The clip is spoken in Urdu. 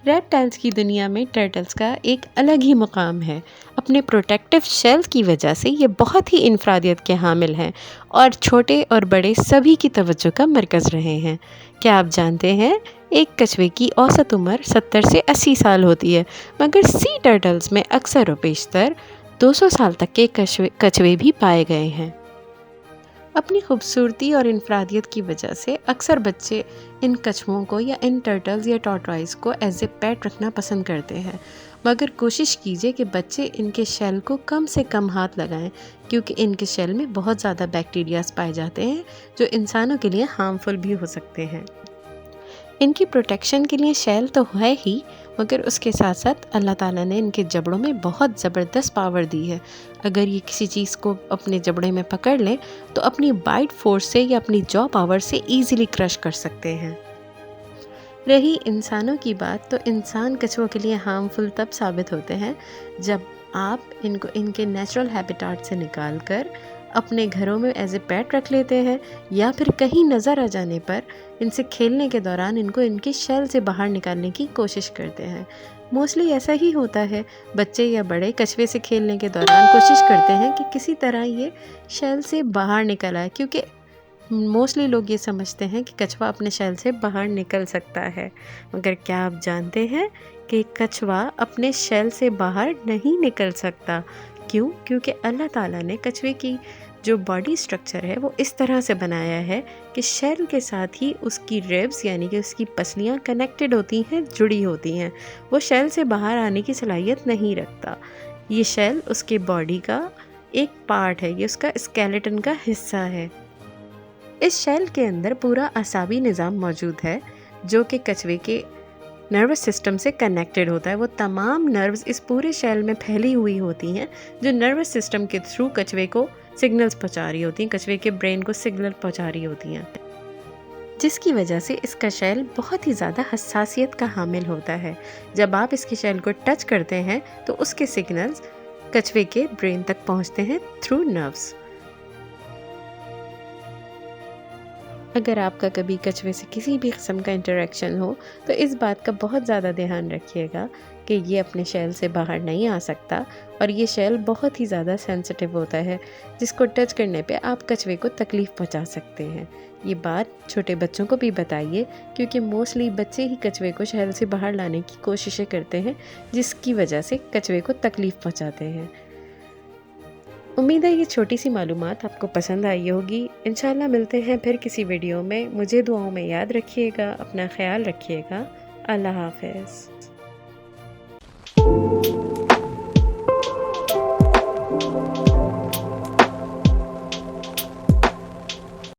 ریپٹائلز کی دنیا میں ٹرٹلز کا ایک الگ ہی مقام ہے۔ اپنے پروٹیکٹیو شیل کی وجہ سے یہ بہت ہی انفرادیت کے حامل ہیں اور چھوٹے اور بڑے سبھی کی توجہ کا مرکز رہے ہیں۔ کیا آپ جانتے ہیں ایک کچھوے کی اوسط عمر 70 سے 80 سال ہوتی ہے، مگر سی ٹرٹلز میں اکثر و بیشتر 200 سال تک کے کچھوے بھی پائے گئے ہیں۔ اپنی خوبصورتی اور انفرادیت کی وجہ سے اکثر بچے ان کچھووں کو یا ان ٹرٹلز یا ٹارٹوائز کو ایز اے پیٹ رکھنا پسند کرتے ہیں، مگر کوشش کیجیے کہ بچے ان کے شیل کو کم سے کم ہاتھ لگائیں، کیونکہ ان کے شیل میں بہت زیادہ بیکٹیریاز پائے جاتے ہیں جو انسانوں کے لیے ہارمفل بھی ہو سکتے ہیں۔ ان کی پروٹیکشن کے لیے شیل تو ہے ہی، مگر اس کے ساتھ ساتھ اللہ تعالیٰ نے ان کے جبڑوں میں بہت زبردست پاور دی ہے۔ اگر یہ کسی چیز کو اپنے جبڑے میں پکڑ لیں تو اپنی بائٹ فورس سے یا اپنی جو پاور سے ایزیلی کرش کر سکتے ہیں۔ رہی انسانوں کی بات، تو انسان کچھووں کے لیے ہارمفل تب ثابت ہوتے ہیں جب آپ ان کو ان کے نیچرل ہیبیٹاٹ سے نکال کر اپنے گھروں میں ایز اے پیٹ رکھ لیتے ہیں، یا پھر کہیں نظر آ جانے پر ان سے کھیلنے کے دوران ان کو ان کے شیل سے باہر نکالنے کی کوشش کرتے ہیں۔ موسٹلی ایسا ہی ہوتا ہے، بچے یا بڑے کچھوے سے کھیلنے کے دوران کوشش کرتے ہیں کہ کسی طرح یہ شیل سے باہر نکل آئے، کیونکہ موسٹلی لوگ یہ سمجھتے ہیں کہ کچھوا اپنے شیل سے باہر نکل سکتا ہے، مگر کیا آپ جانتے ہیں کہ کچھوا اپنے شیل سے باہر نہیں نکل سکتا؟ کیوں؟ کیونکہ اللہ تعالیٰ نے کچھوے کی جو باڈی سٹرکچر ہے وہ اس طرح سے بنایا ہے کہ شیل کے ساتھ ہی اس کی ریبز یعنی کہ اس کی پسلیاں کنیکٹڈ ہوتی ہیں، جڑی ہوتی ہیں۔ وہ شیل سے باہر آنے کی صلاحیت نہیں رکھتا۔ یہ شیل اس کے باڈی کا ایک پارٹ ہے، یہ اس کا اسکیلیٹن کا حصہ ہے۔ اس شیل کے اندر پورا اعصابی نظام موجود ہے جو کہ کچھوے کے نروس سسٹم سے کنیکٹڈ ہوتا ہے۔ وہ تمام نروز اس پورے شیل میں پھیلی ہوئی ہوتی ہیں جو نروس سسٹم کے تھرو کچھوے کو سگنلز پہنچا رہی ہوتی ہیں، کچھوے کے برین کو سگنل پہنچا رہی ہوتی ہیں، جس کی وجہ سے اس کا شیل بہت ہی زیادہ حساسیت کا حامل ہوتا ہے۔ جب آپ اس کے شیل کو ٹچ کرتے ہیں تو اس کے سگنلز کچھوے کے برین تک پہنچتے ہیں تھرو نروز۔ اگر آپ کا کبھی کچھوے سے کسی بھی قسم کا انٹریکشن ہو تو اس بات کا بہت زیادہ دھیان رکھیے گا کہ یہ اپنے شیل سے باہر نہیں آ سکتا، اور یہ شیل بہت ہی زیادہ سینسٹیو ہوتا ہے، جس کو ٹچ کرنے پہ آپ کچھوے کو تکلیف پہنچا سکتے ہیں۔ یہ بات چھوٹے بچوں کو بھی بتائیے، کیونکہ موسٹلی بچے ہی کچھوے کو شیل سے باہر لانے کی کوششیں کرتے ہیں، جس کی وجہ سے کچھوے کو تکلیف پہنچاتے ہیں۔ امید ہے یہ چھوٹی سی معلومات آپ کو پسند آئی ہوگی۔ انشاءاللہ ملتے ہیں پھر کسی ویڈیو میں۔ مجھے دعاؤں میں یاد رکھیے گا، اپنا خیال رکھیے گا۔ اللہ حافظ۔